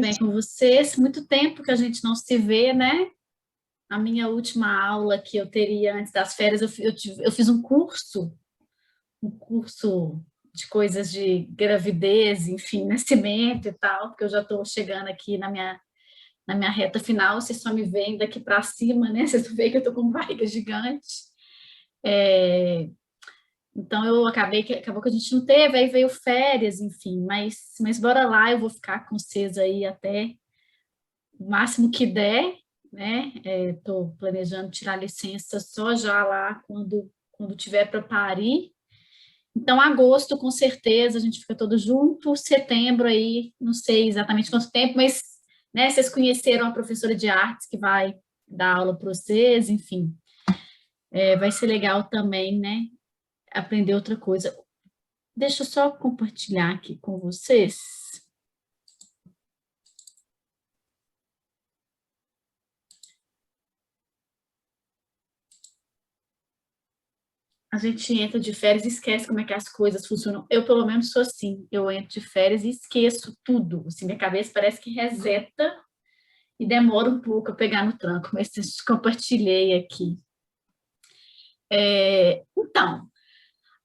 Bem com vocês, muito tempo que a gente não se vê, né? A minha última aula que eu teria antes das férias, eu fiz um curso de coisas de gravidez, enfim, nascimento e tal, porque eu já estou chegando aqui na minha reta final, vocês só me veem daqui para cima, né? Vocês veem que eu estou com barriga gigante. Então, acabou que a gente não teve, aí veio férias, enfim, mas bora lá, eu vou ficar com vocês aí até o máximo que der, né? Estou planejando tirar licença só já lá quando tiver para parir. Então, agosto, com certeza, a gente fica todo junto. Setembro aí, não sei exatamente quanto tempo, mas né, vocês conheceram a professora de artes que vai dar aula para vocês, enfim. Vai ser legal também, né? Aprender outra coisa. Deixa eu só compartilhar aqui com vocês. A gente entra de férias e esquece como é que as coisas funcionam. Eu, pelo menos, sou assim. Eu entro de férias e esqueço tudo. Assim, minha cabeça parece que reseta e demora um pouco a pegar no tranco, mas eu compartilhei aqui. Então,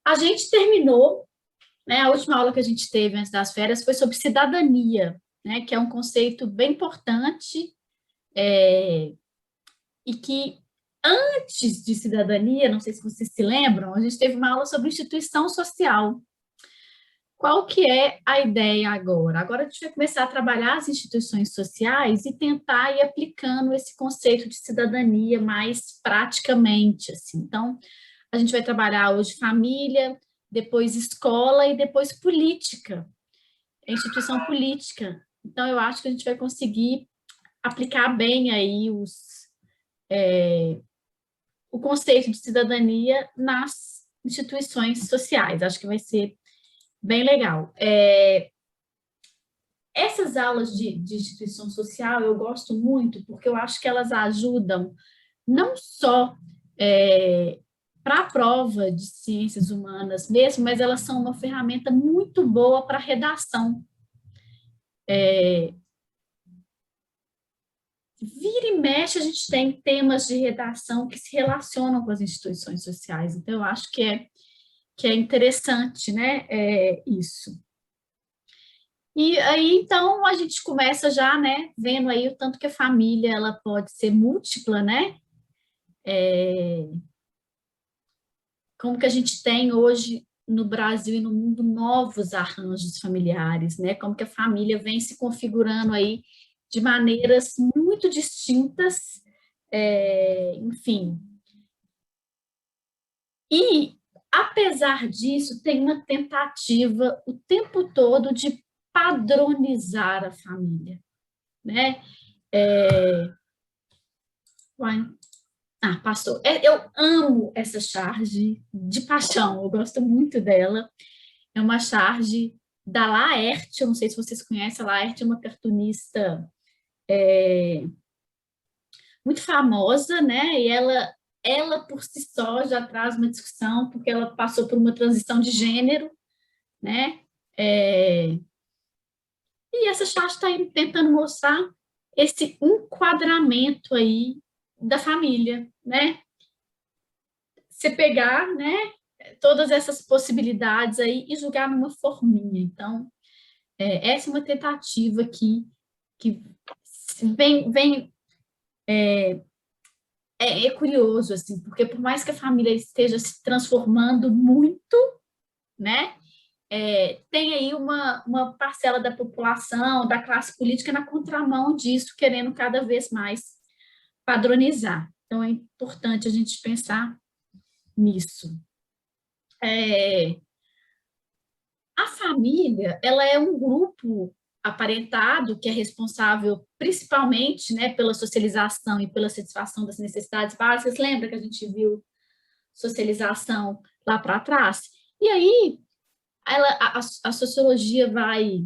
a gente terminou, né, a última aula que a gente teve antes das férias foi sobre cidadania, né, que é um conceito bem importante e que antes de cidadania, não sei se vocês se lembram, a gente teve uma aula sobre instituição social. Qual que é a ideia agora? Agora a gente vai começar a trabalhar as instituições sociais e tentar ir aplicando esse conceito de cidadania mais praticamente, assim. Então, a gente vai trabalhar hoje família, depois escola e depois política, instituição política. Então, eu acho que a gente vai conseguir aplicar bem aí o conceito de cidadania nas instituições sociais. Acho que vai ser bem legal. Essas aulas de instituição social eu gosto muito porque eu acho que elas ajudam não só para a prova de ciências humanas mesmo, mas elas são uma ferramenta muito boa para redação. Vira e mexe, a gente tem temas de redação que se relacionam com as instituições sociais, então eu acho que é interessante, né, isso. E aí, então, a gente começa já, né, vendo aí o tanto que a família, ela pode ser múltipla, né, como que a gente tem hoje no Brasil e no mundo novos arranjos familiares, né, como que a família vem se configurando aí de maneiras muito distintas, enfim. E, apesar disso, tem uma tentativa o tempo todo de padronizar a família, né, passou. Eu amo essa charge de paixão, eu gosto muito dela. É uma charge da Laerte, eu não sei se vocês conhecem, a Laerte é uma cartunista muito famosa, né? E ela por si só já traz uma discussão, porque ela passou por uma transição de gênero, né? E essa charge está tentando mostrar esse enquadramento aí da família, né? Você pegar, né, todas essas possibilidades aí e julgar numa forminha. Então, essa é uma tentativa aqui que é curioso, assim, porque por mais que a família esteja se transformando muito, né, tem aí uma parcela da população, da classe política na contramão disso, querendo cada vez mais padronizar. Então, é importante a gente pensar nisso. A família, ela é um grupo aparentado que é responsável principalmente, né, pela socialização e pela satisfação das necessidades básicas. Lembra que a gente viu socialização lá para trás? E aí, a sociologia vai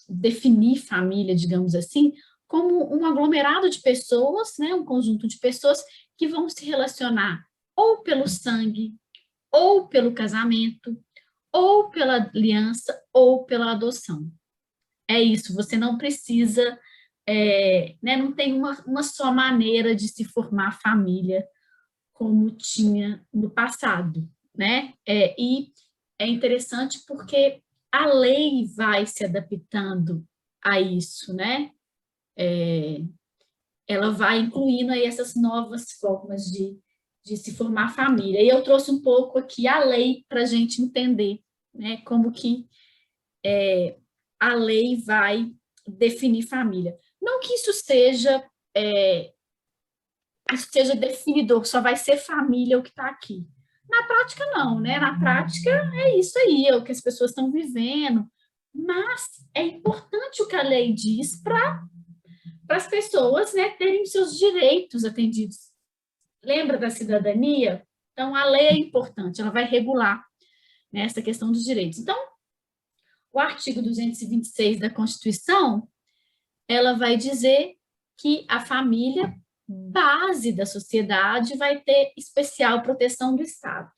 definir família, digamos assim, como um aglomerado de pessoas, né, um conjunto de pessoas que vão se relacionar ou pelo sangue, ou pelo casamento, ou pela aliança, ou pela adoção. é isso, você não precisa, né, não tem uma só maneira de se formar família como tinha no passado, né? E é interessante porque a lei vai se adaptando a isso, né? Ela vai incluindo aí essas novas formas de se formar família. E eu trouxe um pouco aqui a lei para a gente entender, né? Como que a lei vai definir família. Não que isso seja definidor, só vai ser família o que está aqui. Na prática, não, né? Na prática, é isso aí, é o que as pessoas estão vivendo. Mas é importante o que a lei diz para as pessoas, né, terem seus direitos atendidos. Lembra da cidadania? Então, a lei é importante, ela vai regular, né, essa questão dos direitos. Então, o artigo 226 da Constituição, ela vai dizer que a família, base da sociedade, vai ter especial proteção do Estado.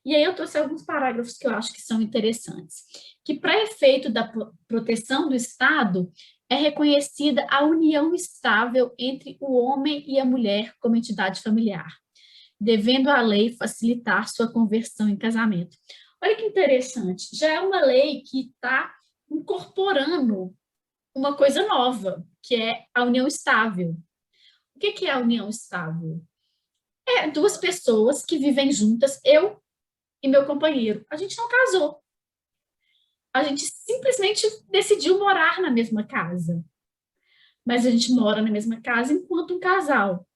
E aí eu trouxe alguns parágrafos que eu acho que são interessantes. Que para efeito da proteção do Estado, é reconhecida a união estável entre o homem e a mulher como entidade familiar, devendo a lei facilitar sua conversão em casamento. Olha que interessante, já é uma lei que está incorporando uma coisa nova, que é a união estável. O que é a união estável? É duas pessoas que vivem juntas, eu e meu companheiro. A gente não casou. A gente simplesmente decidiu morar na mesma casa. Mas a gente mora na mesma casa enquanto um casal.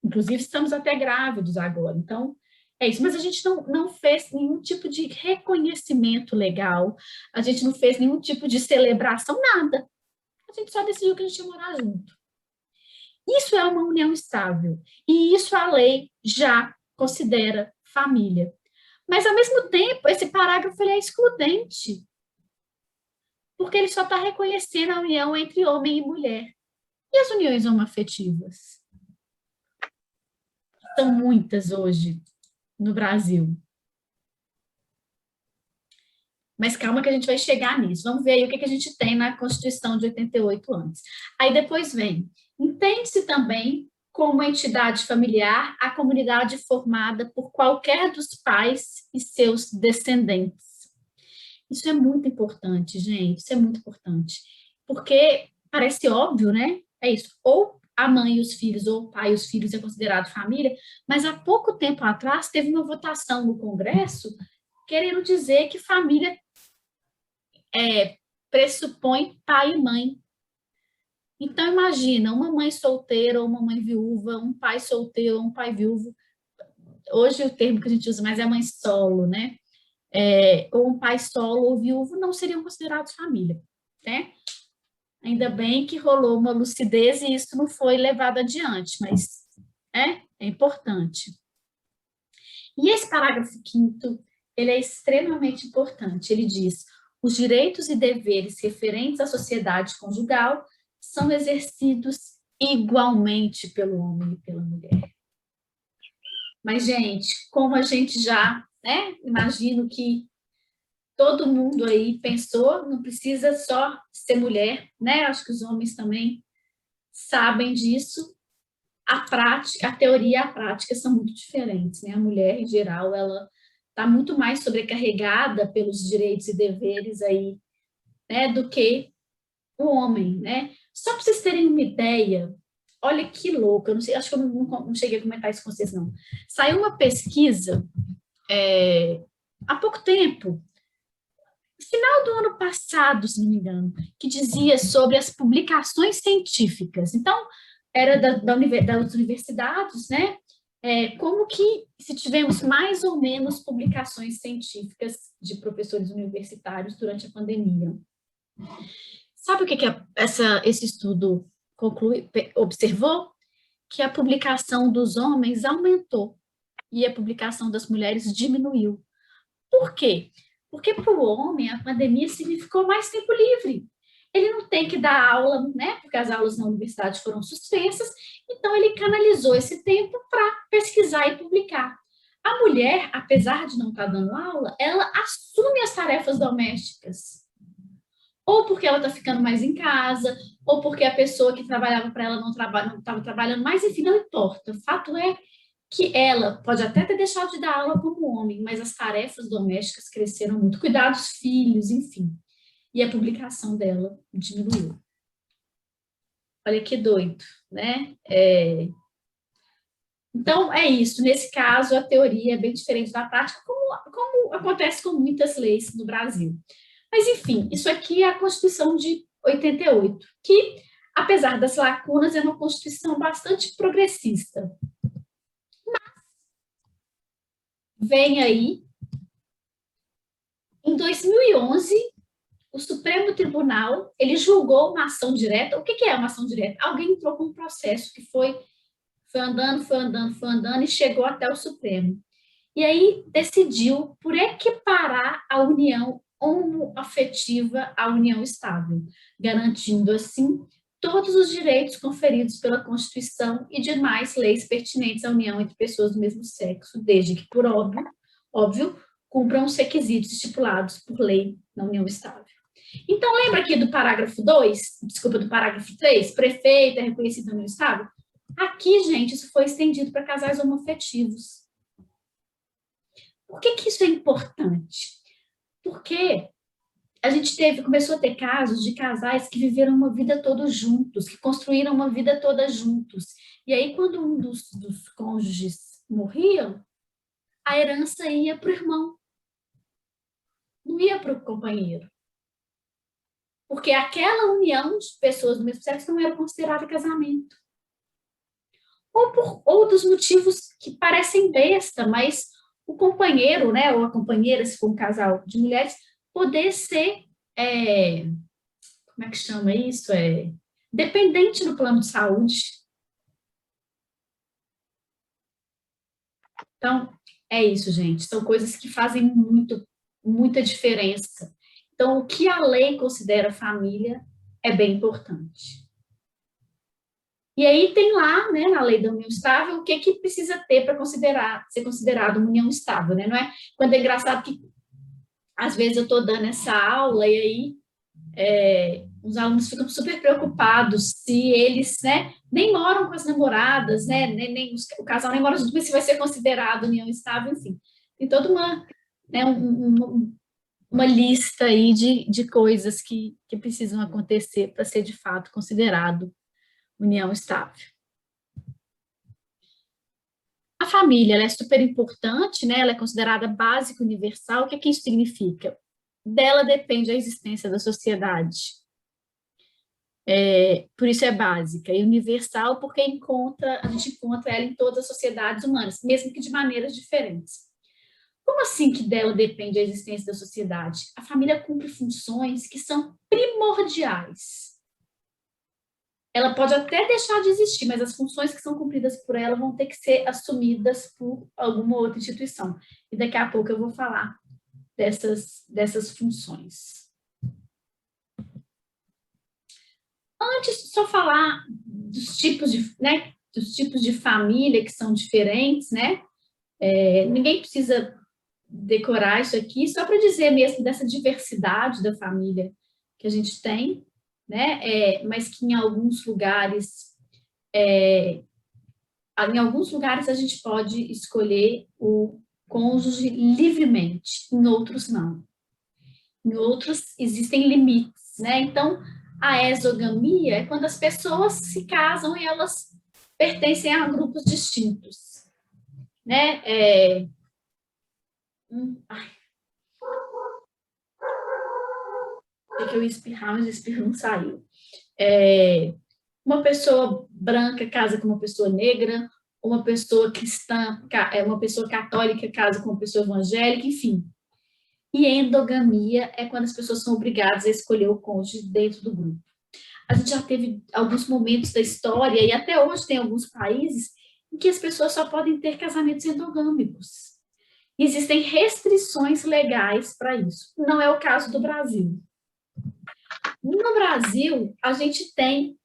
Inclusive, estamos até grávidos agora. Então, é isso. Mas a gente não fez nenhum tipo de reconhecimento legal. A gente não fez nenhum tipo de celebração, nada. A gente só decidiu que a gente ia morar junto. Isso é uma união estável. E isso a lei já considera família. Mas, ao mesmo tempo, esse parágrafo ele é excludente, porque ele só está reconhecendo a união entre homem e mulher. E as uniões homoafetivas? São muitas hoje no Brasil. Mas calma que a gente vai chegar nisso. Vamos ver aí o que a gente tem na Constituição de 88 antes. Aí depois vem, entende-se também como entidade familiar a comunidade formada por qualquer dos pais e seus descendentes. Isso é muito importante, gente, isso é muito importante. Porque parece óbvio, né? É isso. Ou a mãe e os filhos, ou o pai e os filhos é considerado família, mas há pouco tempo atrás teve uma votação no Congresso querendo dizer que família pressupõe pai e mãe. Então, imagina, uma mãe solteira ou uma mãe viúva, um pai solteiro ou um pai viúvo. Hoje o termo que a gente usa mais é mãe solo, né? Ou um pai solo ou viúvo não seriam considerados família, né? Ainda bem que rolou uma lucidez e isso não foi levado adiante, mas é importante. E esse parágrafo 5º, ele é extremamente importante. Ele diz: os direitos e deveres referentes à sociedade conjugal são exercidos igualmente pelo homem e pela mulher. Mas, gente, como a gente já, né, imagino que todo mundo aí pensou, não precisa só ser mulher, né? Acho que os homens também sabem disso. A prática, a teoria e a prática são muito diferentes, né? A mulher, em geral, ela está muito mais sobrecarregada pelos direitos e deveres aí, né, do que o homem, né? Só para vocês terem uma ideia, olha que louco, eu não sei, acho que eu não cheguei a comentar isso com vocês, não. Saiu uma pesquisa há pouco tempo, final do ano passado, se não me engano, que dizia sobre as publicações científicas. Então, era das universidades, né? Como que, se tivemos mais ou menos publicações científicas de professores universitários durante a pandemia. Sabe o que esse estudo observou? Que a publicação dos homens aumentou e a publicação das mulheres diminuiu. Por quê? Porque para o homem a pandemia significou mais tempo livre. Ele não tem que dar aula, né? Porque as aulas na universidade foram suspensas, então ele canalizou esse tempo para pesquisar e publicar. A mulher, apesar de não estar dando aula, ela assume as tarefas domésticas. ou porque ela está ficando mais em casa, ou porque a pessoa que trabalhava para ela não estava trabalhando mais, enfim, não importa. O fato é que ela pode até ter deixado de dar aula como homem, mas as tarefas domésticas cresceram muito, cuidar dos filhos, enfim. E a publicação dela diminuiu. Olha que doido, né? Então, é isso. Nesse caso, a teoria é bem diferente da prática, como acontece com muitas leis no Brasil. Mas, enfim, isso aqui é a Constituição de 88, que, apesar das lacunas, é uma Constituição bastante progressista. Vem aí, em 2011, o Supremo Tribunal, ele julgou uma ação direta. O que é uma ação direta? Alguém entrou com um processo que foi andando e chegou até o Supremo. E aí decidiu por equiparar a união homoafetiva à união estável, garantindo assim todos os direitos conferidos pela Constituição e demais leis pertinentes à união entre pessoas do mesmo sexo, desde que, por óbvio, cumpram os requisitos estipulados por lei na união estável. Então, lembra aqui do parágrafo 2, desculpa, do parágrafo 3, prefeito é reconhecido na união estável? Aqui, gente, isso foi estendido para casais homoafetivos. Por que isso é importante? Porque a gente começou a ter casos de casais que viveram uma vida toda juntos, que construíram uma vida toda juntos. E aí, quando um dos cônjuges morria, a herança ia para o irmão, não ia para o companheiro. Porque aquela união de pessoas do mesmo sexo não era considerada casamento. Ou por outros motivos que parecem besta, mas o companheiro, né, ou a companheira, se for um casal de mulheres, poder ser, como é que chama isso? Dependente do plano de saúde. Então, é isso, gente. São coisas que fazem muita diferença. Então, o que a lei considera família é bem importante. E aí tem lá, né, na lei da união estável, o que precisa ter para ser considerado uma união estável, né? Não é? Quando é engraçado que às vezes eu estou dando essa aula e aí os alunos ficam super preocupados se eles, né, nem moram com as namoradas, né, o casal nem mora junto, mas se vai ser considerado união estável, enfim. Tem toda né, uma lista aí de coisas que precisam acontecer para ser de fato considerado união estável. A família, ela é super importante, né? Ela é considerada básica universal. O que isso significa? Dela depende a existência da sociedade. Por isso é básica e universal, porque a gente encontra ela em todas as sociedades humanas, mesmo que de maneiras diferentes. Como assim que dela depende a existência da sociedade? A família cumpre funções que são primordiais. Ela pode até deixar de existir, mas as funções que são cumpridas por ela vão ter que ser assumidas por alguma outra instituição. E daqui a pouco eu vou falar dessas funções. Antes de só falar dos tipos de família que são diferentes, né? Ninguém precisa decorar isso aqui, só para dizer mesmo dessa diversidade da família que a gente tem, né? Mas que em alguns lugares a gente pode escolher o cônjuge livremente, em outros não. Em outros existem limites, né? Então, a exogamia é quando as pessoas se casam e elas pertencem a grupos distintos, né? Que eu ia espirrar, mas o espirro não saiu. Uma pessoa branca casa com uma pessoa negra, uma pessoa cristã, uma pessoa católica casa com uma pessoa evangélica, enfim. E endogamia é quando as pessoas são obrigadas a escolher o cônjuge dentro do grupo. A gente já teve alguns momentos da história, e até hoje tem alguns países, em que as pessoas só podem ter casamentos endogâmicos. Existem restrições legais para isso. Não é o caso do Brasil. No Brasil, a gente tem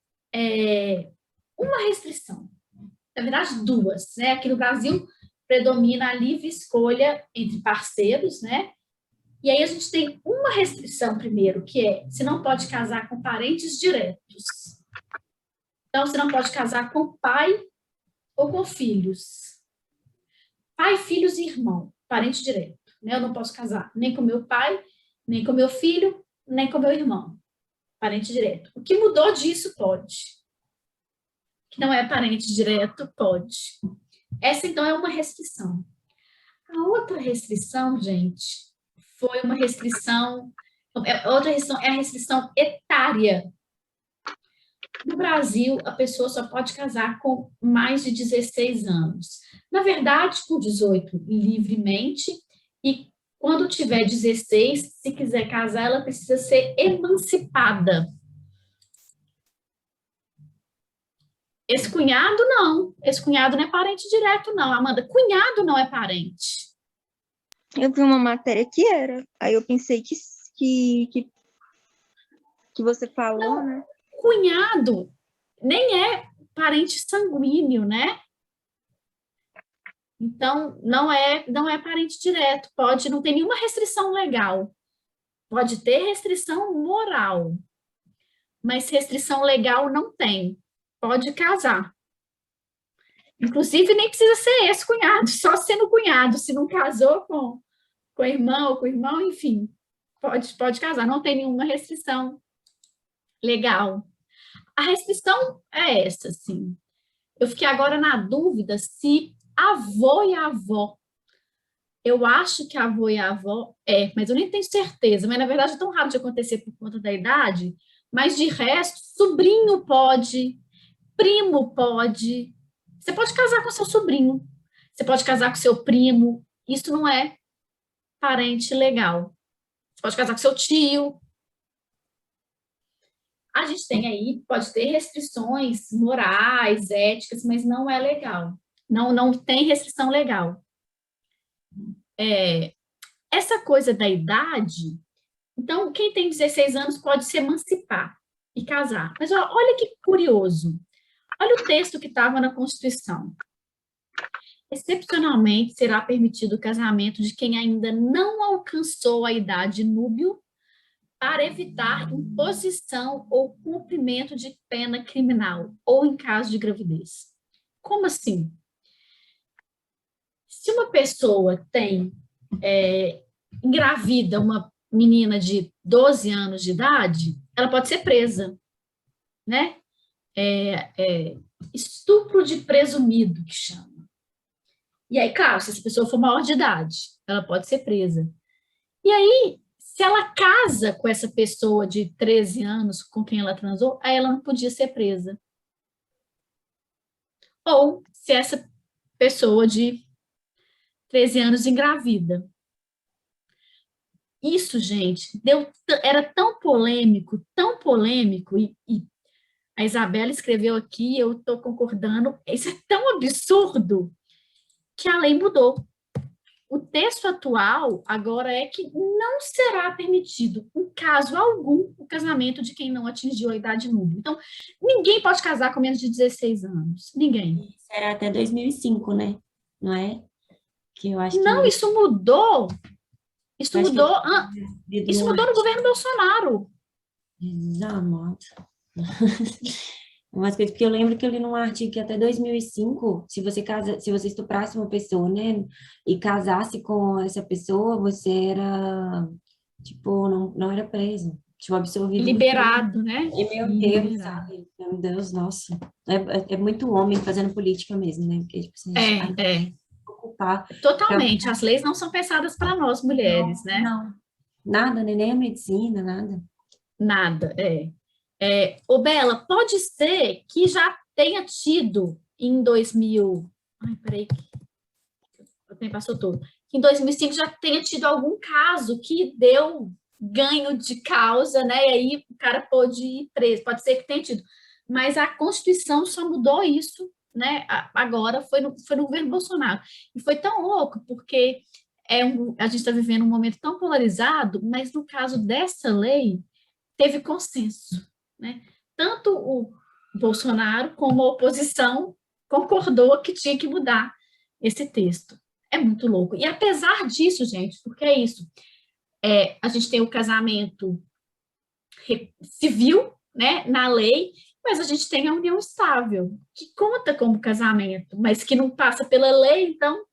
uma restrição, na verdade, duas, né? Aqui no Brasil predomina a livre escolha entre parceiros, né? E aí a gente tem uma restrição primeiro, que é, você não pode casar com parentes diretos. Então, você não pode casar com pai ou com filhos. Pai, filhos e irmão, parente direto. Né? Eu não posso casar nem com meu pai, nem com meu filho, nem com meu irmão, parente direto. O que mudou disso pode. Que não é parente direto, pode. Essa, então, é uma restrição. A outra restrição, gente, foi uma restrição. Outra restrição é a restrição etária. No Brasil, a pessoa só pode casar com mais de 16 anos. Na verdade, com 18, livremente, e quando tiver 16, se quiser casar, ela precisa ser emancipada. Esse cunhado, não. Esse cunhado não é parente direto, não, Amanda. Cunhado não é parente. Eu vi uma matéria que era. Aí eu pensei que você falou, Não, né? cunhado nem é parente sanguíneo, né? Então, não é parente direto, pode, não tem nenhuma restrição legal. Pode ter restrição moral, mas restrição legal não tem. Pode casar. Inclusive, nem precisa ser esse cunhado, só sendo cunhado, se não casou com a irmã ou com o irmão, enfim, pode casar, não tem nenhuma restrição legal. A restrição é essa, assim. Eu fiquei agora na dúvida se avô e avó. Eu acho que avô e avó mas eu nem tenho certeza, mas na verdade é tão raro de acontecer por conta da idade, mas de resto, sobrinho pode, primo pode. Você pode casar com seu sobrinho, você pode casar com seu primo, isso não é parente legal. Você pode casar com seu tio. A gente tem aí, pode ter restrições morais, éticas, mas não é legal. Não tem restrição legal. Essa coisa da idade, então, quem tem 16 anos pode se emancipar e casar. Mas olha que curioso. Olha o texto que estava na Constituição. Excepcionalmente, será permitido o casamento de quem ainda não alcançou a idade núbil para evitar imposição ou cumprimento de pena criminal ou em caso de gravidez. Como assim? Se uma pessoa engravida uma menina de 12 anos de idade, ela pode ser presa, né? Estupro de presumido, que chama. E aí, claro, se essa pessoa for maior de idade, ela pode ser presa. E aí, se ela casa com essa pessoa de 13 anos com quem ela transou, aí ela não podia ser presa. Ou se essa pessoa de 13 anos engravida. Isso, gente, era tão polêmico, e a Isabela escreveu aqui, eu estou concordando, isso é tão absurdo que a lei mudou. O texto atual agora é que não será permitido, em caso algum, o casamento de quem não atingiu a idade núbil. Então, ninguém pode casar com menos de 16 anos. Ninguém. Isso era até 2005, né? Não é? Que eu acho Não, que... isso mudou. Isso acho que mudou. Isso no mudou no governo Bolsonaro. Exato. Umas coisas, porque eu lembro que eu li num artigo que até 2005, se você estuprasse uma pessoa, né, e casasse com essa pessoa, você era, tipo, não era preso, tipo, absorvido no crime. Liberado, né? E, meu Deus, Liberado. sabe? Meu Deus, nossa. É muito homem fazendo política mesmo, né? Porque, tipo, assim, a gente vai ocupar. Totalmente. As leis não são pensadas para nós, mulheres, né? Não, nada, né? Nem a medicina, nada. Nada, Ô, Bela, pode ser que já tenha tido em 2000... Ai, peraí, o tempo passou todo. Que em 2005 já tenha tido algum caso que deu ganho de causa, né? E aí o cara pôde ir preso. Pode ser que tenha tido. Mas a Constituição só mudou isso, né? Agora foi no governo Bolsonaro. E foi tão louco, porque a gente está vivendo um momento tão polarizado, mas no caso dessa lei, teve consenso, né? Tanto o Bolsonaro como a oposição concordou que tinha que mudar esse texto. É muito louco. E apesar disso, gente, porque é isso, A gente tem o casamento civil, né, na lei, mas a gente tem a união estável, que conta como casamento, mas que não passa pela lei, então.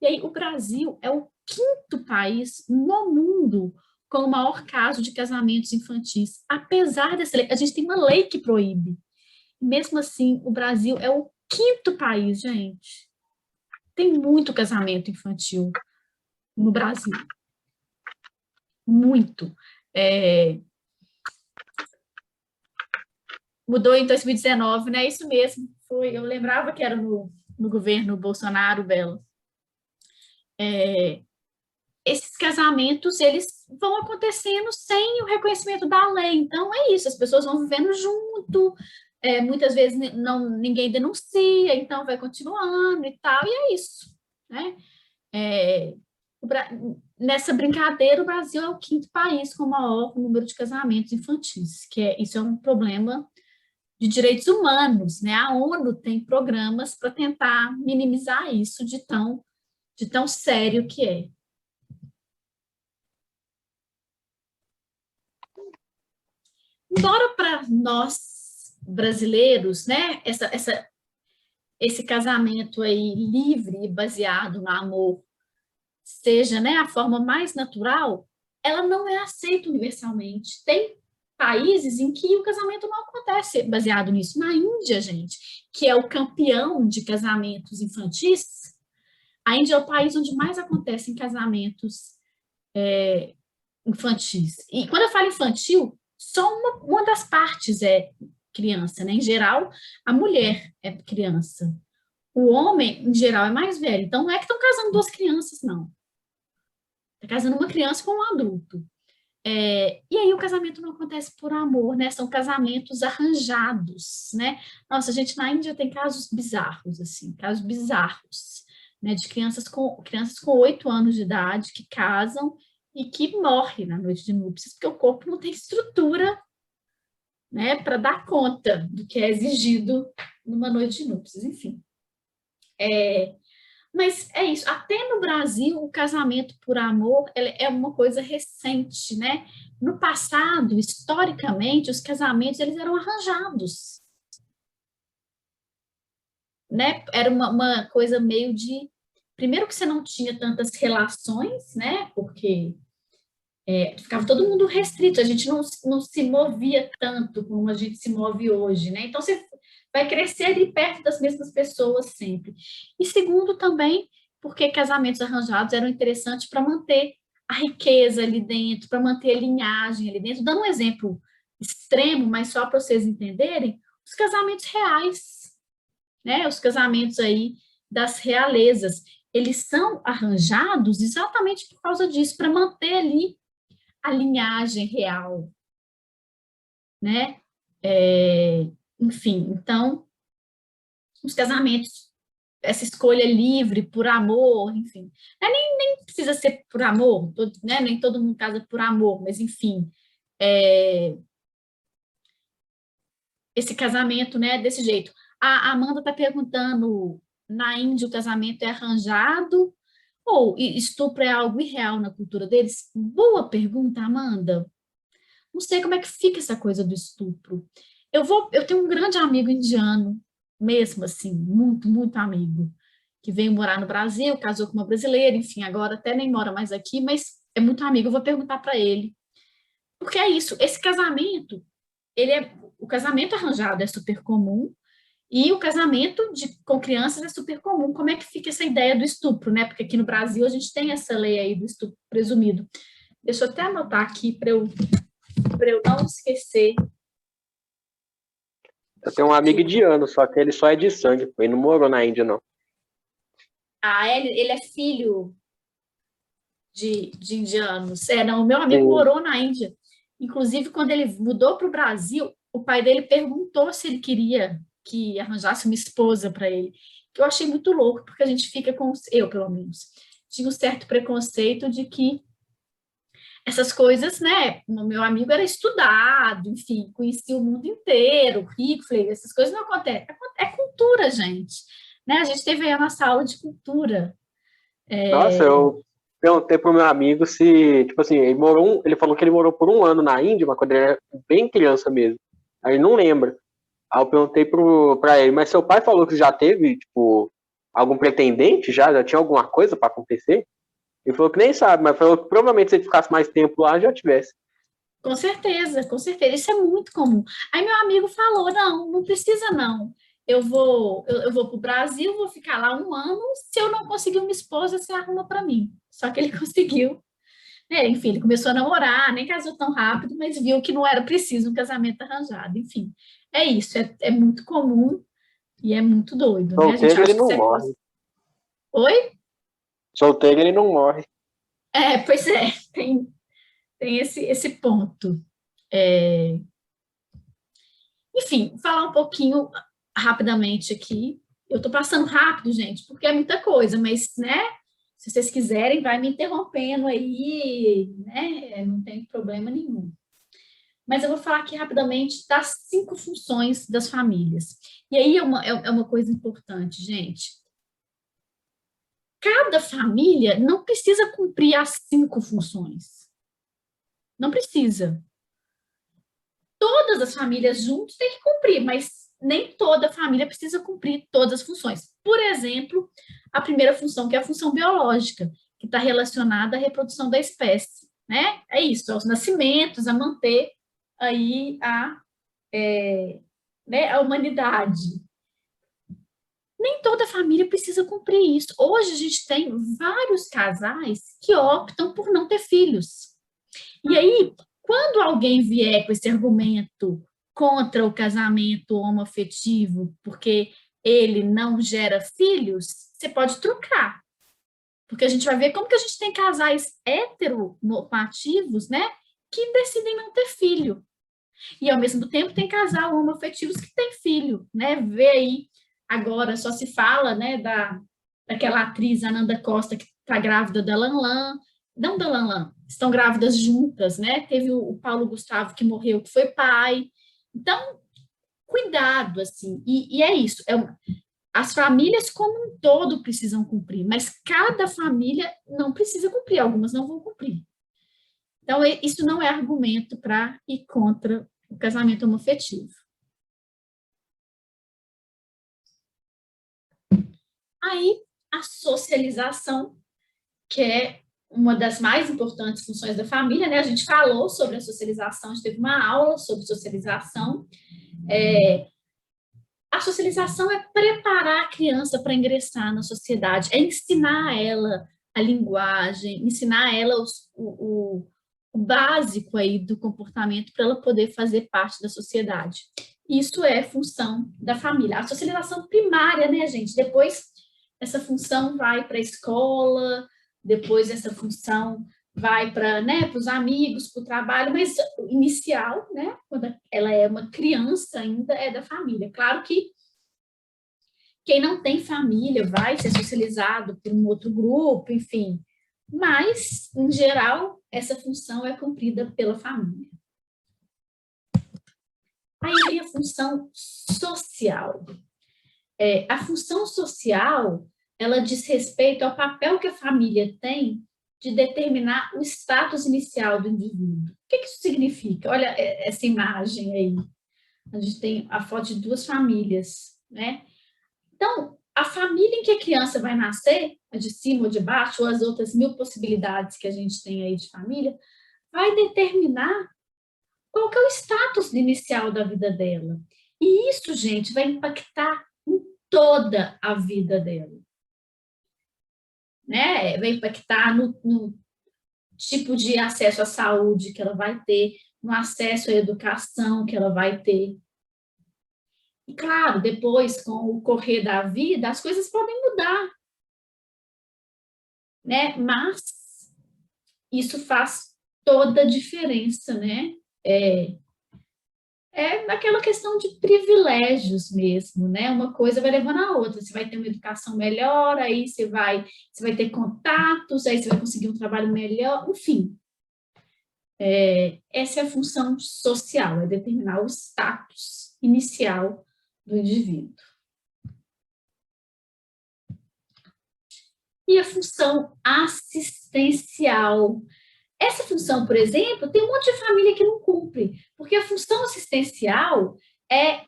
E aí, o Brasil é o quinto país no mundo com o maior caso de casamentos infantis. Apesar dessa lei, a gente tem uma lei que proíbe. Mesmo assim, o Brasil é o quinto país, gente. Tem muito casamento infantil no Brasil. Muito. Mudou em 2019, né? Isso mesmo. Foi, eu lembrava que era no governo Bolsonaro, Bela. Esses casamentos, eles vão acontecendo sem o reconhecimento da lei. Então, é isso, as pessoas vão vivendo junto, muitas vezes ninguém denuncia, então vai continuando e tal, e é isso, né? É, nessa brincadeira, o Brasil é o quinto país com o maior número de casamentos infantis, isso é um problema de direitos humanos, né? A ONU tem programas para tentar minimizar isso de tão sério que é. Embora para nós brasileiros, né, esse casamento aí livre e baseado no amor seja, né, a forma mais natural, ela não é aceita universalmente. Tem países em que o casamento não acontece baseado nisso. Na Índia, gente, que é o campeão de casamentos infantis, a Índia é o país onde mais acontecem casamentos infantis. E quando eu falo infantil, só uma das partes é criança, né? Em geral, a mulher é criança. O homem, em geral, é mais velho. Então, não é que estão casando duas crianças, não. Está casando uma criança com um adulto. E aí o casamento não acontece por amor, né? São casamentos arranjados, né? Nossa, a gente na Índia tem casos bizarros, assim, casos bizarros, né? De crianças com 8 anos de idade que casam e que morrem na noite de núpcias, porque o corpo não tem estrutura, né, para dar conta do que é exigido numa noite de núpcias, enfim. Mas é isso, até no Brasil o casamento por amor é uma coisa recente, né? No passado, historicamente, os casamentos eles eram arranjados, né? Era uma coisa meio de... Primeiro que você não tinha tantas relações, né? Porque ficava todo mundo restrito, a gente não se movia tanto como a gente se move hoje, né? Então, você vai crescer ali perto das mesmas pessoas sempre. E segundo também, porque casamentos arranjados eram interessantes para manter a riqueza ali dentro, para manter a linhagem ali dentro. Dando um exemplo extremo, mas só para vocês entenderem, os casamentos reais, né? Os casamentos aí das realezas, eles são arranjados exatamente por causa disso, para manter ali a linhagem real, né? Enfim, então, os casamentos, essa escolha livre por amor, enfim, nem precisa ser por amor, né? Nem todo mundo casa por amor, mas enfim, esse casamento, né, desse jeito. A Amanda está perguntando, na Índia o casamento é arranjado ou estupro é algo irreal na cultura deles? Boa pergunta, Amanda. Não sei como é que fica essa coisa do estupro. Eu tenho um grande amigo indiano, mesmo assim, muito, muito amigo, que veio morar no Brasil, casou com uma brasileira, enfim, agora até nem mora mais aqui, mas é muito amigo, eu vou perguntar para ele. Porque é isso, esse casamento, o casamento arranjado é super comum, e o casamento com crianças é super comum. Como é que fica essa ideia do estupro, né? Porque aqui no Brasil a gente tem essa lei aí do estupro presumido. Deixa eu até anotar aqui para eu não esquecer. Eu tenho um amigo indiano, só que ele só é de sangue, ele não morou na Índia, não. Ele é filho de indianos. Não, o meu amigo morou na Índia. Inclusive, quando ele mudou para o Brasil, o pai dele perguntou se ele queria que arranjasse uma esposa para ele. Que eu achei muito louco, porque a gente fica com... Eu, pelo menos, tinha um certo preconceito de que essas coisas, né? O meu amigo era estudado, enfim, conhecia o mundo inteiro, rico. Falei, essas coisas não acontecem. É cultura, gente. Né? A gente teve aí a nossa aula de cultura. Nossa, perguntei pro meu amigo se, tipo assim, ele falou que ele morou por 1 ano na Índia, mas quando ele era bem criança mesmo. Aí ele não lembra. Aí eu perguntei pra ele, mas seu pai falou que já teve, tipo, algum pretendente já tinha alguma coisa pra acontecer? Ele falou que nem sabe, mas falou que provavelmente se ele ficasse mais tempo lá, já tivesse. Com certeza, com certeza. Isso é muito comum. Aí meu amigo falou, não, não precisa não. Eu vou para o Brasil, vou ficar lá 1 ano. Se eu não conseguir uma esposa, você arruma para mim. Só que ele conseguiu. Enfim, ele começou a namorar, nem casou tão rápido, mas viu que não era preciso um casamento arranjado. Enfim, é isso. É muito comum e é muito doido, né? A gente Solteiro ele acha que não isso é coisa. morre. Oi? Solteiro ele não morre. Pois é, tem esse ponto. É, Enfim, falar um pouquinho rapidamente aqui. Eu estou passando rápido, gente, porque é muita coisa, mas, né, se vocês quiserem, vai me interrompendo aí, né, não tem problema nenhum. Mas eu vou falar aqui rapidamente das 5 funções das famílias. E aí é uma coisa importante, gente. Cada família não precisa cumprir as 5 funções. Não precisa. Todas as famílias juntas têm que cumprir, mas nem toda família precisa cumprir todas as funções. Por exemplo, a primeira função, que é a função biológica, que está relacionada à reprodução da espécie, né? É isso, aos nascimentos, a manter aí a humanidade. Nem toda família precisa cumprir isso. Hoje a gente tem vários casais que optam por não ter filhos. E aí, quando alguém vier com esse argumento contra o casamento homoafetivo, porque ele não gera filhos, você pode trocar. Porque a gente vai ver como que a gente tem casais heteronormativos, né, que decidem não ter filho. E, ao mesmo tempo, tem casal homoafetivos que têm filho, né? Vê aí, agora só se fala, né, daquela atriz Ananda Costa, que está grávida da Lanlan, não da Lanlan, estão grávidas juntas, né? Teve o Paulo Gustavo, que morreu, que foi pai. Então, cuidado, assim. E é isso, as famílias como um todo precisam cumprir, mas cada família não precisa cumprir, algumas não vão cumprir. Então, isso não é argumento para ir contra o casamento homoafetivo. Aí, a socialização, que é uma das mais importantes funções da família, né? A gente falou sobre a socialização, a gente teve uma aula sobre socialização. A socialização é preparar a criança para ingressar na sociedade, é ensinar ela a linguagem, ensinar ela o básico aí do comportamento para ela poder fazer parte da sociedade. Isso é função da família. A socialização primária, né, gente? Depois essa função vai para a escola, depois essa função vai para, né, os amigos, para o trabalho, mas o inicial, né, quando ela é uma criança ainda, é da família. Claro que quem não tem família vai ser socializado por um outro grupo, enfim, mas, em geral, essa função é cumprida pela família. Aí vem a função social. A função social, ela diz respeito ao papel que a família tem de determinar o status inicial do indivíduo. O que isso significa? Olha essa imagem aí. A gente tem a foto de 2 famílias, né? Então, a família em que a criança vai nascer, a de cima ou de baixo, ou as outras 1000 possibilidades que a gente tem aí de família, vai determinar qual que é o status inicial da vida dela. E isso, gente, vai impactar em toda a vida dela. Né? Vai impactar no tipo de acesso à saúde que ela vai ter, no acesso à educação que ela vai ter. E, claro, depois, com o correr da vida, as coisas podem mudar. Né? Mas isso faz toda a diferença, né? Naquela questão de privilégios mesmo, né? Uma coisa vai levando a outra. Você vai ter uma educação melhor, aí você vai ter contatos, aí você vai conseguir um trabalho melhor, enfim. Essa é a função social, é determinar o status inicial do indivíduo. e a função assistencial. Essa função, por exemplo, tem um monte de família que não cumpre, porque a função assistencial é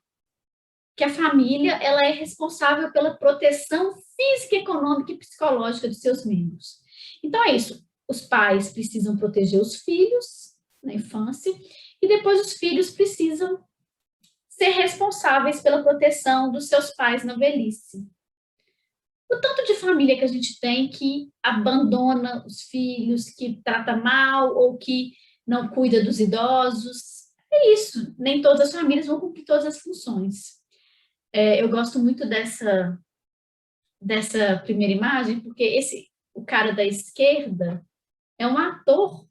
que a família ela é responsável pela proteção física, econômica e psicológica dos seus membros. Então é isso, os pais precisam proteger os filhos na infância e depois os filhos precisam ser responsáveis pela proteção dos seus pais na velhice. O tanto de família que a gente tem que abandona os filhos, que trata mal ou que não cuida dos idosos, é isso, nem todas as famílias vão cumprir todas as funções. Eu gosto muito dessa primeira imagem, porque o cara da esquerda é um ator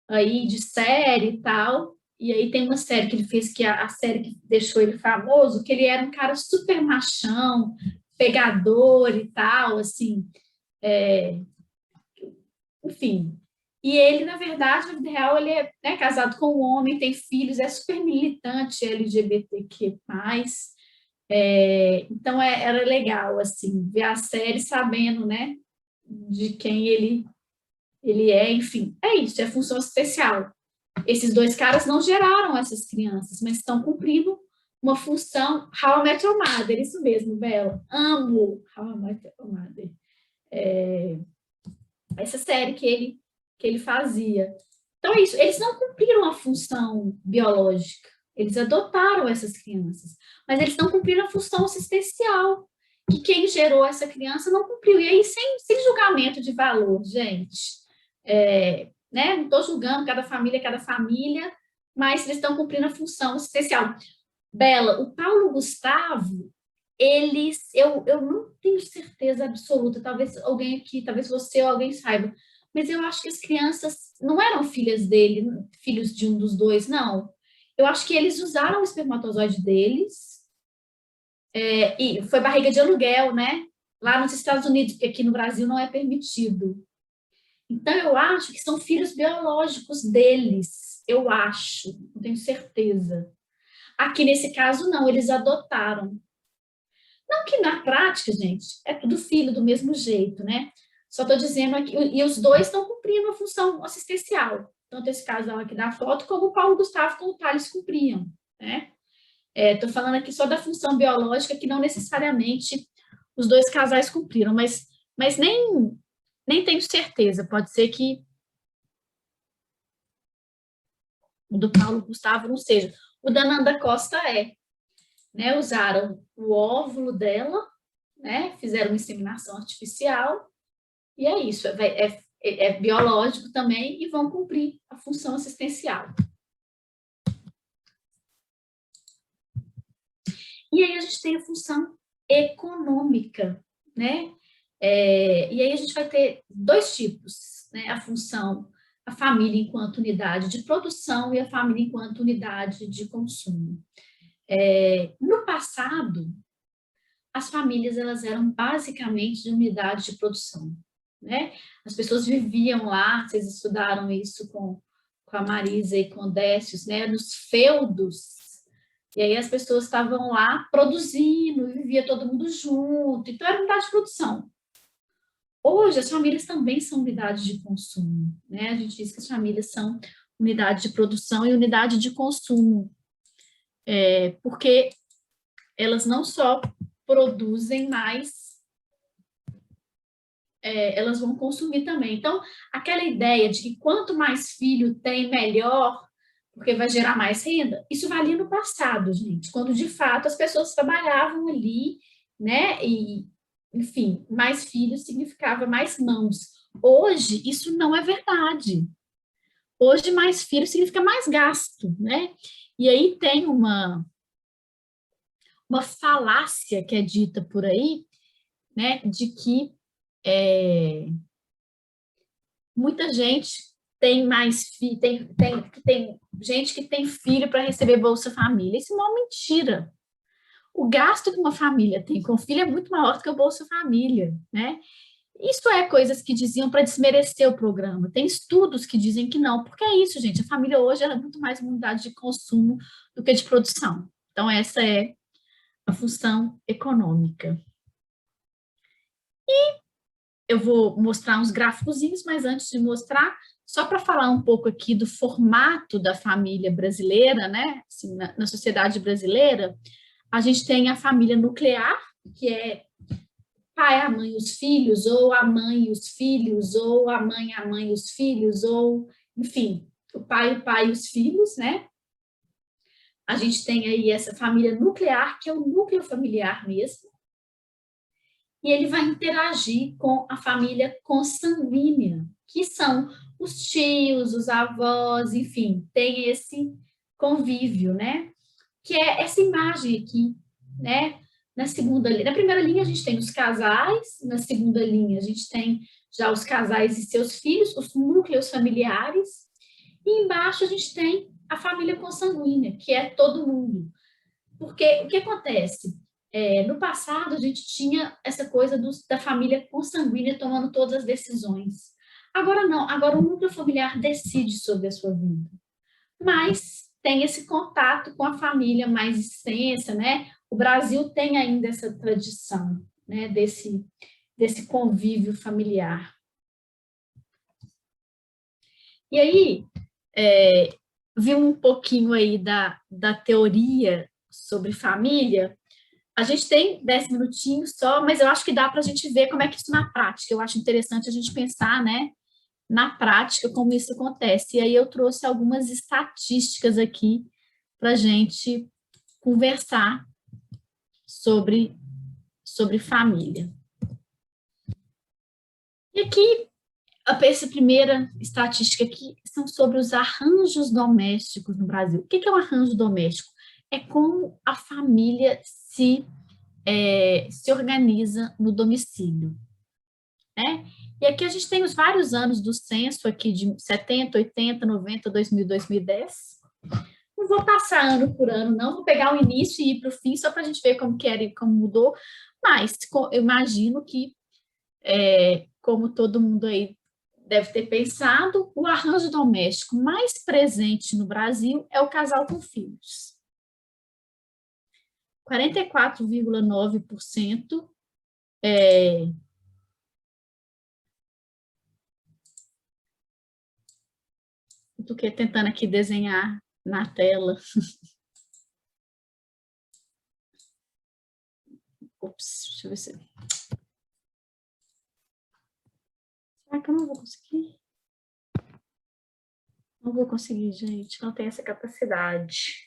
aí de série e tal, e aí tem uma série que ele fez, que a série que deixou ele famoso, que ele era um cara super machão, pegador e tal, assim, enfim. E ele, na verdade, na vida real, ele é, né, casado com um homem, tem filhos, é super militante LGBTQ+. Então, era legal, assim, ver a série sabendo, né, de quem ele é, enfim. É isso, é função especial. Esses dois caras não geraram essas crianças, mas estão cumprindo uma função. How I Met Your Mother, isso mesmo, Bela. Amo How I Met Your Mother. Essa série que ele fazia. Então é isso, eles não cumpriram a função biológica, eles adotaram essas crianças, mas eles não cumpriram a função assistencial, que quem gerou essa criança não cumpriu. E aí, sem julgamento de valor, gente. Né? Não estou julgando cada família, mas eles estão cumprindo a função assistencial. Bela, o Paulo Gustavo, eu não tenho certeza absoluta, talvez alguém aqui, talvez você ou alguém saiba, mas eu acho que as crianças não eram filhas dele, filhos de um dos dois, não. Eu acho que eles usaram o espermatozoide deles, e foi barriga de aluguel, né? Lá nos Estados Unidos, porque aqui no Brasil não é permitido. Então, eu acho que são filhos biológicos deles, eu acho, não tenho certeza. Aqui, nesse caso, não, eles adotaram. Não que na prática, gente, é tudo filho do mesmo jeito, né? Só estou dizendo aqui, e os dois estão cumprindo a função assistencial. Tanto esse casal aqui da foto, como o Paulo Gustavo com o Thales cumpriam, né? Estou falando aqui só da função biológica, que não necessariamente os dois casais cumpriram, mas nem tenho certeza, pode ser que o do Paulo Gustavo não seja. O da Nanda Costa né? Usaram o óvulo dela, né? Fizeram uma inseminação artificial, e é isso, é biológico também, e vão cumprir a função assistencial. E aí a gente tem a função econômica, né? E aí a gente vai ter dois tipos, né? A família enquanto unidade de produção e a família enquanto unidade de consumo. No passado, as famílias elas eram basicamente de unidade de produção, né? As pessoas viviam lá, vocês estudaram isso com a Marisa e com o Décio, né? Nos feudos. E aí as pessoas estavam lá produzindo, vivia todo mundo junto, então era unidade de produção. Hoje, as famílias também são unidades de consumo, né? A gente diz que as famílias são unidade de produção e unidade de consumo, porque elas não só produzem mais, elas vão consumir também. Então, aquela ideia de que quanto mais filho tem, melhor, porque vai gerar mais renda, isso valia no passado, gente, quando de fato as pessoas trabalhavam ali, né? E, enfim, mais filhos significava mais mãos. Hoje, isso não é verdade. Hoje, mais filhos significa mais gasto, né? E aí tem uma falácia que é dita por aí, né, de que muita gente tem mais filho, tem gente que tem filho para receber Bolsa Família. Isso é uma mentira. O gasto que uma família tem com filho é muito maior do que o Bolsa Família, né? Isso é coisas que diziam para desmerecer o programa. Tem estudos que dizem que não, porque é isso, gente. A família hoje ela é muito mais uma unidade de consumo do que de produção. Então, essa é a função econômica. eu vou mostrar uns gráficozinhos, mas antes de mostrar, só para falar um pouco aqui do formato da família brasileira, né? Assim, na sociedade brasileira, a gente tem a família nuclear, que é pai, a mãe, os filhos, ou a mãe e os filhos, ou a mãe e os filhos, ou, enfim, o pai e os filhos, né? A gente tem aí essa família nuclear, que é o núcleo familiar mesmo, e ele vai interagir com a família consanguínea, que são os tios, os avós, enfim, tem esse convívio, né? Que é essa imagem aqui, né? Na primeira linha a gente tem os casais, na segunda linha a gente tem já os casais e seus filhos, os núcleos familiares, e embaixo a gente tem a família consanguínea, que é todo mundo. Porque o que acontece? No passado, a gente tinha essa coisa da família consanguínea tomando todas as decisões. Agora não, agora o núcleo familiar decide sobre a sua vida. Mas tem esse contato com a família mais extensa, né? O Brasil tem ainda essa tradição, né? Desse convívio familiar. E aí, vi um pouquinho aí da teoria sobre família. A gente tem 10 minutinhos só, mas eu acho que dá para a gente ver como é que isso na prática. Eu acho interessante a gente pensar, né, na prática como isso acontece. E aí eu trouxe algumas estatísticas aqui para a gente conversar sobre família. E aqui, essa primeira estatística aqui são sobre os arranjos domésticos no Brasil. O que é um arranjo doméstico? É como a família se organiza no domicílio, né? E aqui a gente tem os vários anos do censo aqui de 70, 80, 90, 2000, 2010. Não vou passar ano por ano, não. Vou pegar o início e ir para o fim, só para a gente ver como que era e como mudou. Mas eu imagino que, como todo mundo aí deve ter pensado, o arranjo doméstico mais presente no Brasil é o casal com filhos. 44,9% do que tentando aqui desenhar na tela. Ops, deixa eu ver se... Será que eu não vou conseguir? Não vou conseguir, gente. Não tenho essa capacidade.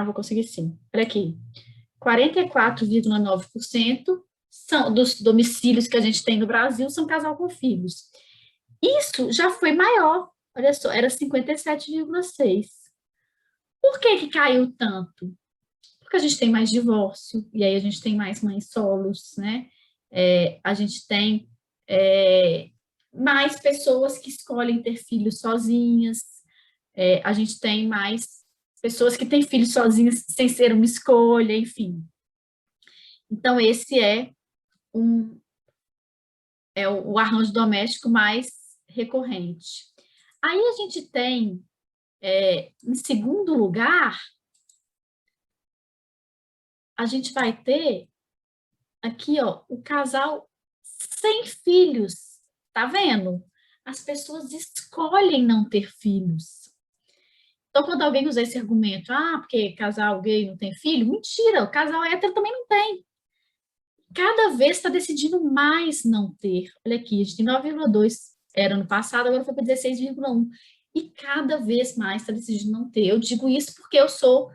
Vou conseguir sim. Olha aqui. 44,9% dos domicílios que a gente tem no Brasil são casal com filhos. Isso já foi maior. Olha só, era 57,6%. Por que caiu tanto? Porque a gente tem mais divórcio, e aí a gente tem mais mães solos, né? A gente tem mais pessoas que escolhem ter filhos sozinhas, a gente tem mais pessoas que têm filhos sozinhas sem ser uma escolha, enfim. Então, esse é o arranjo doméstico mais recorrente. Aí a gente tem, em segundo lugar, a gente vai ter aqui, ó, o casal sem filhos, tá vendo? As pessoas escolhem não ter filhos. Então, quando alguém usa esse argumento, porque casal gay não tem filho, mentira, o casal hétero também não tem. Cada vez está decidindo mais não ter. Olha aqui, a gente tem 9,2 era no passado, agora foi para 16,1. E cada vez mais está decidindo não ter. Eu digo isso porque eu sou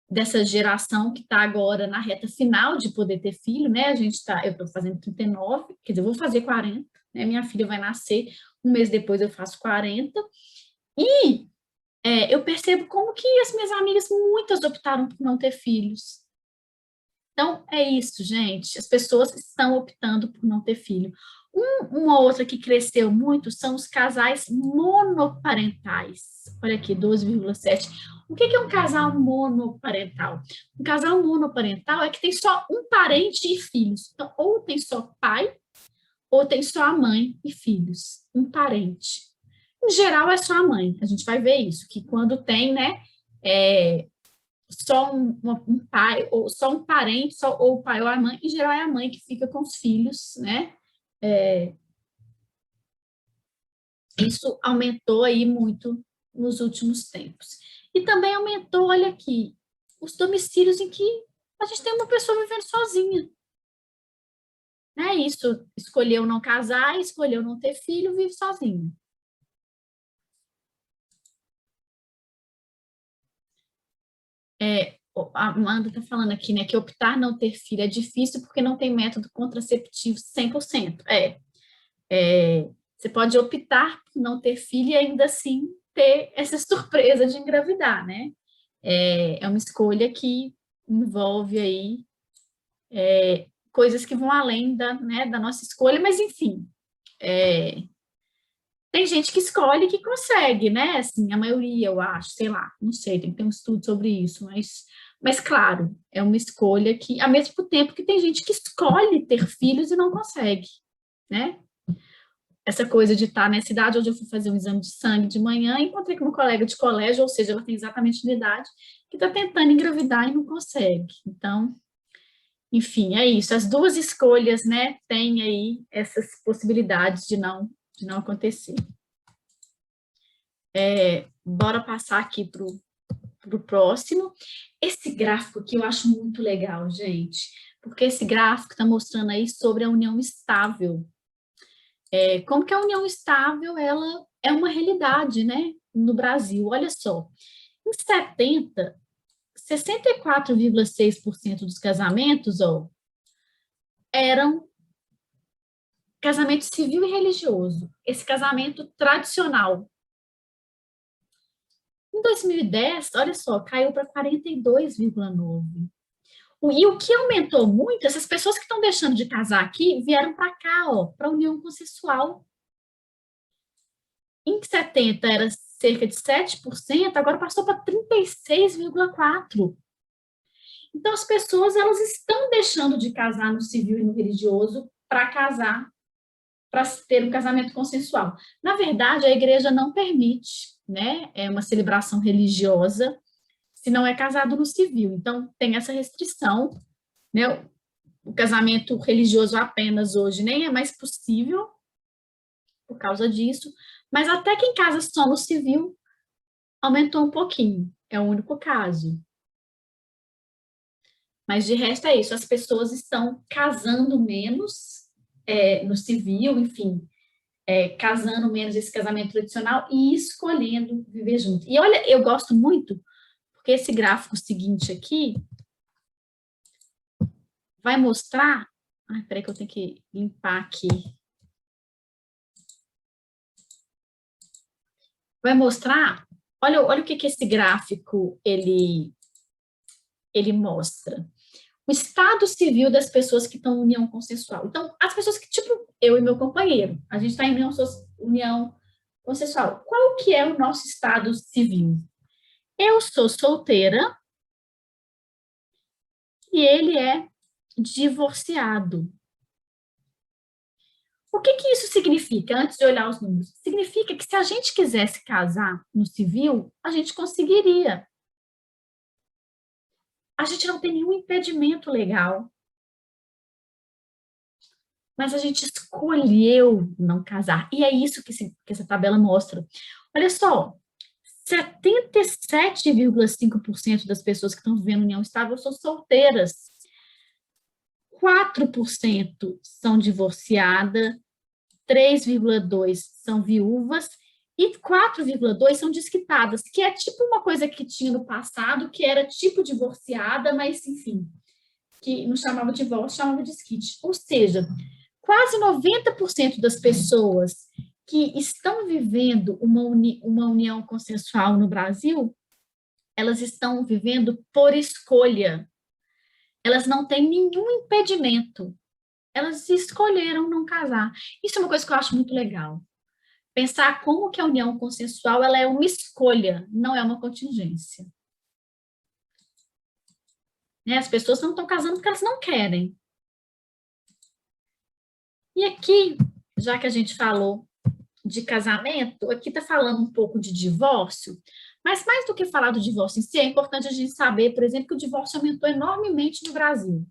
dessa geração que está agora na reta final de poder ter filho, né? Eu estou fazendo 39, quer dizer, eu vou fazer 40, né? Minha filha vai nascer, um mês depois eu faço 40. E eu percebo como que as minhas amigas, muitas optaram por não ter filhos. Então, é isso, gente. As pessoas estão optando por não ter filho. Uma outra que cresceu muito são os casais monoparentais. Olha aqui, 12,7. O que é um casal monoparental? Um casal monoparental é que tem só um parente e filhos. Então, ou tem só pai, ou tem só a mãe e filhos. Um parente. Em geral, é só a mãe. A gente vai ver isso, que quando tem, né, um pai, ou só um parente, ou o pai ou a mãe, em geral é a mãe que fica com os filhos, né? Isso aumentou aí muito nos últimos tempos. E também aumentou, olha aqui, os domicílios em que a gente tem uma pessoa vivendo sozinha. Né? Isso, escolheu não casar, escolheu não ter filho, vive sozinho. A Amanda está falando aqui, né, que optar não ter filho é difícil porque não tem método contraceptivo 100%. Você pode optar por não ter filho e ainda assim ter essa surpresa de engravidar, né? É uma escolha que envolve aí coisas que vão além da nossa escolha, mas enfim, tem gente que escolhe que consegue, né? Assim, a maioria, eu acho, sei lá, não sei, tem que ter um estudo sobre isso, mas claro, é uma escolha que, ao mesmo tempo que tem gente que escolhe ter filhos e não consegue, né? Essa coisa de estar nessa idade, onde eu fui fazer um exame de sangue de manhã, encontrei com uma colega de colégio, ou seja, ela tem exatamente a minha idade, que está tentando engravidar e não consegue. Então, enfim, é isso. As duas escolhas, né, têm aí essas possibilidades de não acontecer. Bora passar aqui para o próximo. Esse gráfico aqui eu acho muito legal, gente, porque esse gráfico está mostrando aí sobre a união estável. Como que a união estável, ela é uma realidade, né, no Brasil. Olha só, em 70, 64,6% dos casamentos, ó, eram casamento civil e religioso, esse casamento tradicional. Em 2010, olha só, caiu para 42,9%. E o que aumentou muito, essas pessoas que estão deixando de casar aqui, vieram para cá, ó, para a união consensual. Em 70 era cerca de 7%, agora passou para 36,4%. Então, as pessoas, elas estão deixando de casar no civil e no religioso para casar, para ter um casamento consensual. Na verdade, a igreja não permite, né, uma celebração religiosa se não é casado no civil. Então, tem essa restrição, né? O casamento religioso apenas hoje nem é mais possível por causa disso, mas até quem casa só no civil aumentou um pouquinho, é o único caso. Mas de resto é isso, as pessoas estão casando menos no civil, enfim, casando menos esse casamento tradicional e escolhendo viver junto. E olha, eu gosto muito, porque esse gráfico seguinte aqui vai mostrar... Ai, peraí que eu tenho que limpar aqui. Vai mostrar... Olha o que esse gráfico ele mostra. O estado civil das pessoas que estão em união consensual. Então, as pessoas que, tipo, eu e meu companheiro, a gente está em união consensual. Qual que é o nosso estado civil? Eu sou solteira e ele é divorciado. O que isso significa, antes de olhar os números? Significa que se a gente quisesse casar no civil, a gente conseguiria. A gente não tem nenhum impedimento legal. Mas a gente escolheu não casar. E é isso que essa tabela mostra. Olha só, 77,5% das pessoas que estão vivendo em união estável são solteiras. 4% são divorciadas, 3,2% são viúvas e 4,2% são desquitadas, que é tipo uma coisa que tinha no passado, que era tipo divorciada, mas, enfim, que não chamava de divórcio, chamava de desquite. Ou seja, quase 90% das pessoas que estão vivendo uma união consensual no Brasil, elas estão vivendo por escolha. Elas não têm nenhum impedimento. Elas escolheram não casar. Isso é uma coisa que eu acho muito legal. Pensar como que a união consensual ela é uma escolha, não é uma contingência. Né? As pessoas não estão casando porque elas não querem. E aqui, já que a gente falou de casamento, aqui está falando um pouco de divórcio, Mas mais do que falar do divórcio em si, é importante a gente saber, por exemplo, que o divórcio aumentou enormemente no Brasil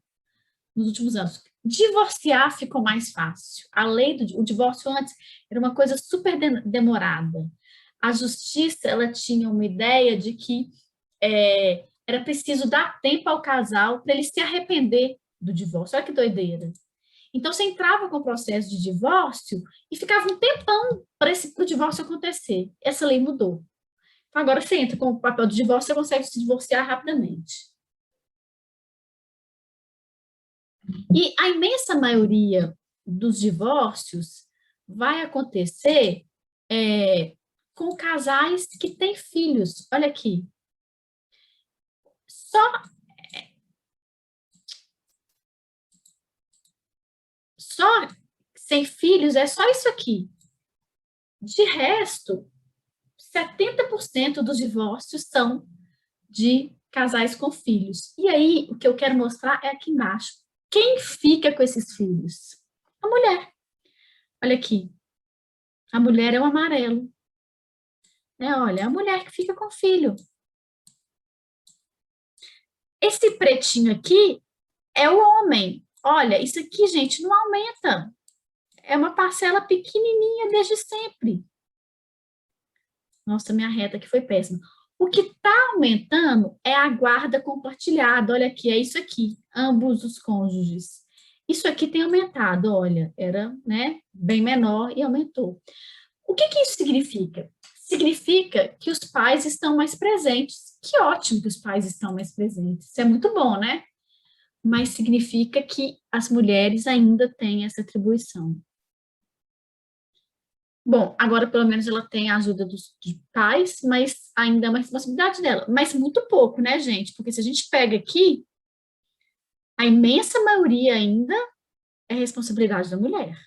nos últimos anos. Divorciar ficou mais fácil. A lei do o divórcio antes era uma coisa super demorada. A justiça, ela tinha uma ideia de que era preciso dar tempo ao casal para ele se arrepender do divórcio. Olha que doideira. Então, você entrava com o processo de divórcio e ficava um tempão para o divórcio acontecer. Essa lei mudou. Então, agora você entra com o papel do divórcio, você consegue se divorciar rapidamente. E a imensa maioria dos divórcios vai acontecer com casais que têm filhos. Olha aqui. Só sem filhos é só isso aqui. De resto, 70% dos divórcios são de casais com filhos. E aí, o que eu quero mostrar é aqui embaixo. Quem fica com esses filhos? A mulher. Olha aqui. A mulher é o amarelo. Olha, é a mulher que fica com o filho. Esse pretinho aqui é o homem. Olha, isso aqui, gente, não aumenta. É uma parcela pequenininha desde sempre. Nossa, minha reta aqui foi péssima. O que está aumentando é a guarda compartilhada. Olha aqui, é isso aqui, ambos os cônjuges. Isso aqui tem aumentado, olha, era bem menor e aumentou. O que isso significa? Significa que os pais estão mais presentes. Que ótimo que os pais estão mais presentes. Isso é muito bom, né? Mas significa que as mulheres ainda têm essa atribuição. Bom, agora pelo menos ela tem a ajuda dos pais, mas ainda é uma responsabilidade dela. Mas muito pouco, né, gente? Porque se a gente pega aqui, a imensa maioria ainda é responsabilidade da mulher.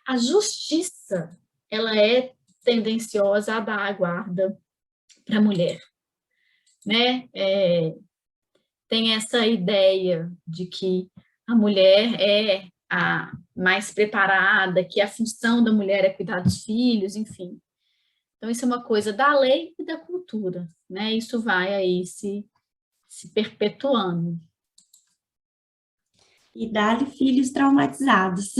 A justiça, ela é tendenciosa a dar a guarda para a mulher, né? Tem essa ideia de que a mulher é a mais preparada, que a função da mulher é cuidar dos filhos, enfim. Então, isso é uma coisa da lei e da cultura, né? Isso vai aí se perpetuando. E dá-lhe filhos traumatizados.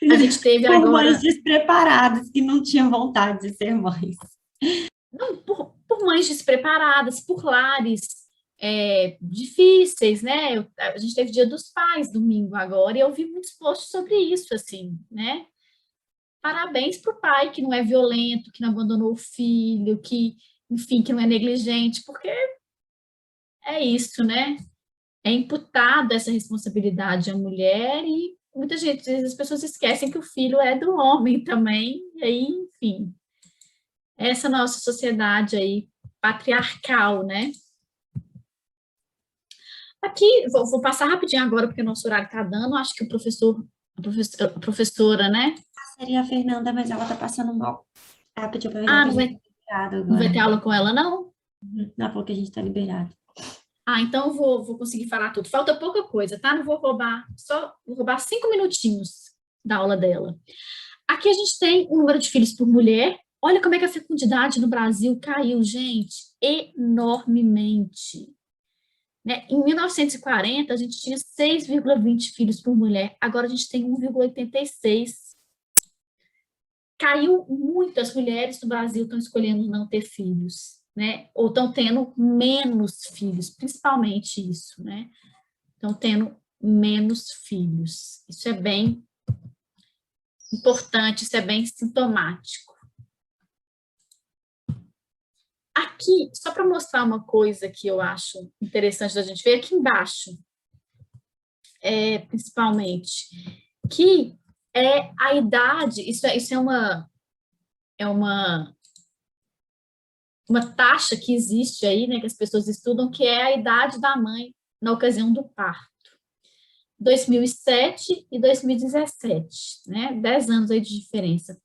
A gente teve por agora... mães despreparadas que não tinham vontade de ser mães. Não, por mães despreparadas, por lares difíceis, né? A gente teve Dia dos Pais domingo agora e eu vi muitos posts sobre isso, assim, né? Parabéns para o pai que não é violento, que não abandonou o filho, que, enfim, que não é negligente, porque é isso, né? É imputada essa responsabilidade à mulher e muitas vezes as pessoas esquecem que o filho é do homem também, e aí, enfim, essa nossa sociedade aí patriarcal, né? Aqui, vou passar rapidinho agora, porque o nosso horário está dando, acho que a professora, né? Seria a Fernanda, mas ela tá passando mal. Ela pediu pra Não vai ter aula com ela, não? Ela falou que a gente tá liberado. Então eu vou conseguir falar tudo. Falta pouca coisa, tá? Não vou roubar, vou roubar 5 minutinhos da aula dela. Aqui a gente tem o número de filhos por mulher. Olha como é que a fecundidade no Brasil caiu, gente, enormemente. Né? Em 1940, a gente tinha 6,20 filhos por mulher, agora a gente tem 1,86. Caiu muito, as mulheres do Brasil estão escolhendo não ter filhos, né? Ou estão tendo menos filhos, principalmente isso, né? Estão tendo menos filhos. Isso é bem importante, isso é bem sintomático. Aqui, só para mostrar uma coisa que eu acho interessante da gente ver, aqui embaixo, principalmente, que é a idade, isso é uma taxa que existe aí, né, que as pessoas estudam, que é a idade da mãe na ocasião do parto. 2007 e 2017, né, 10 anos aí de diferença.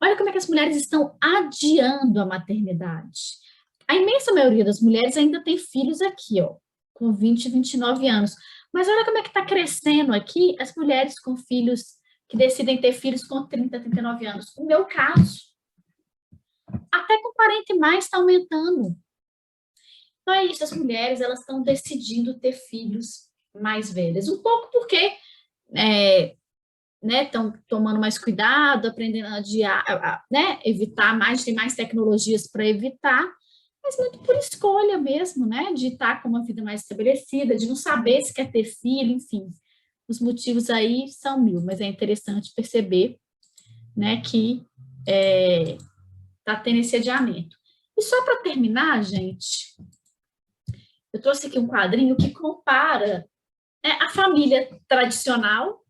Olha como é que as mulheres estão adiando a maternidade. A imensa maioria das mulheres ainda tem filhos aqui, ó, com 20 e 29 anos. Mas olha como é que está crescendo aqui as mulheres com filhos, que decidem ter filhos com 30, 39 anos. O meu caso. até com 40 e mais está aumentando. Então é isso, as mulheres elas estão decidindo ter filhos mais velhas. Um pouco porque estão tomando mais cuidado, aprendendo né, evitar mais, tem mais tecnologias para evitar, mas muito por escolha mesmo, né, de estar com uma vida mais estabelecida, de não saber se quer ter filho, enfim. Os motivos aí são mil, mas é interessante perceber, né, que está tendo esse adiamento. E só para terminar, gente, eu trouxe aqui um quadrinho que compara, né, a família tradicional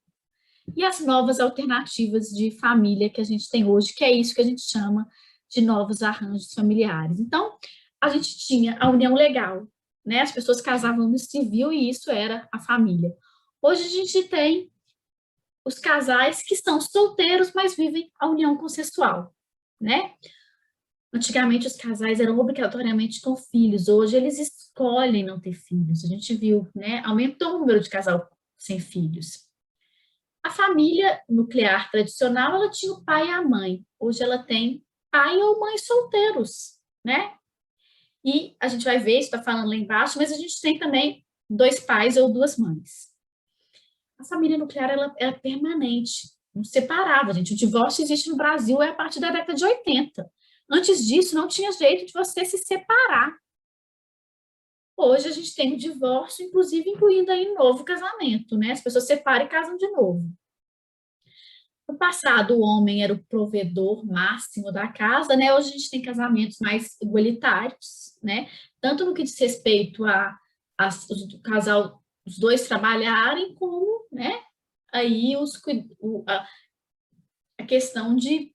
e as novas alternativas de família que a gente tem hoje, que é isso que a gente chama de novos arranjos familiares. Então, a gente tinha a união legal, né? As pessoas casavam no civil e isso era a família. Hoje a gente tem os casais que estão solteiros, mas vivem a união consensual, né? Antigamente os casais eram obrigatoriamente com filhos, hoje eles escolhem não ter filhos. A gente viu, né? Aumentou o número de casal sem filhos. A família nuclear tradicional, ela tinha o pai e a mãe. Hoje ela tem pai ou mãe solteiros, né? E a gente vai ver, isso está falando lá embaixo, mas a gente tem também 2 pais ou 2 mães. A família nuclear, ela é permanente, não separada, gente. O divórcio existe no Brasil a partir da década de 80. Antes disso, não tinha jeito de você se separar. Hoje a gente tem o divórcio, inclusive incluindo aí novo casamento, né? As pessoas separam e casam de novo. No passado, o homem era o provedor máximo da casa, né? Hoje a gente tem casamentos mais igualitários, né? Tanto no que diz respeito o casal, os dois trabalharem, como, né? Aí a questão de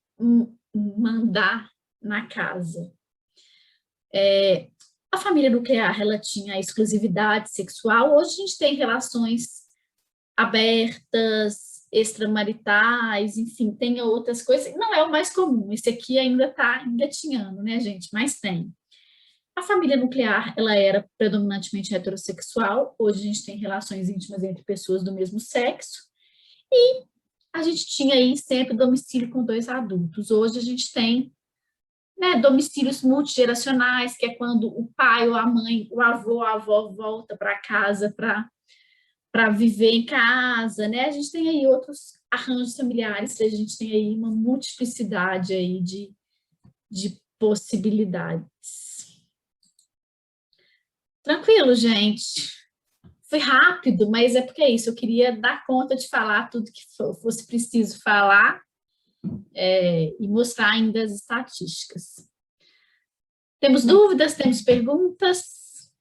mandar na casa. A família nuclear, ela tinha a exclusividade sexual. Hoje a gente tem relações abertas, extramaritais, enfim, tem outras coisas. Não é o mais comum, esse aqui ainda está engatinhando, né, gente? Mas tem. A família nuclear, ela era predominantemente heterossexual. Hoje a gente tem relações íntimas entre pessoas do mesmo sexo. E a gente tinha aí sempre domicílio com 2 adultos. Hoje a gente tem, né, domicílios multigeracionais, que é quando o pai ou a mãe, o avô ou a avó volta para casa para viver em casa, né? A gente tem aí outros arranjos familiares, a gente tem aí uma multiplicidade aí de possibilidades. Tranquilo, gente. Foi rápido, mas é porque é isso, eu queria dar conta de falar tudo que fosse preciso falar e mostrar ainda as estatísticas. Temos dúvidas? Temos perguntas?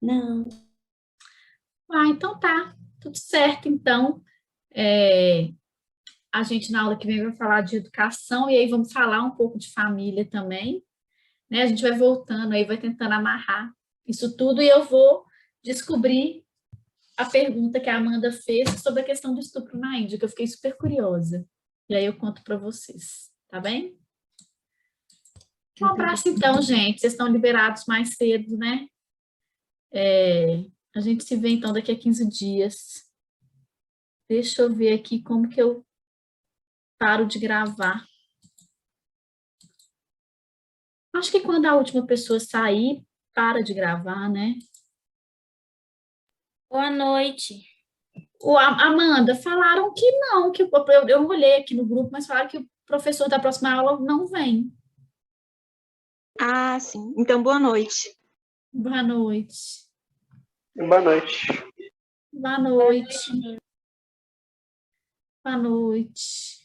Não. Então tá, tudo certo. Então, a gente na aula que vem vai falar de educação e aí vamos falar um pouco de família também, né? A gente vai voltando aí, vai tentando amarrar isso tudo e eu vou descobrir a pergunta que a Amanda fez sobre a questão do estupro na Índia, que eu fiquei super curiosa. E aí eu conto para vocês, tá bem? Um abraço então, gente. Vocês estão liberados mais cedo, né? A gente se vê então daqui a 15 dias. Deixa eu ver aqui como que eu paro de gravar. Acho que quando a última pessoa sair, para de gravar, né? Boa noite. Amanda, falaram que não, que eu olhei aqui no grupo, mas falaram que o professor da próxima aula não vem. Ah, sim. Então, boa noite. Boa noite. Boa noite. Boa noite. Boa noite.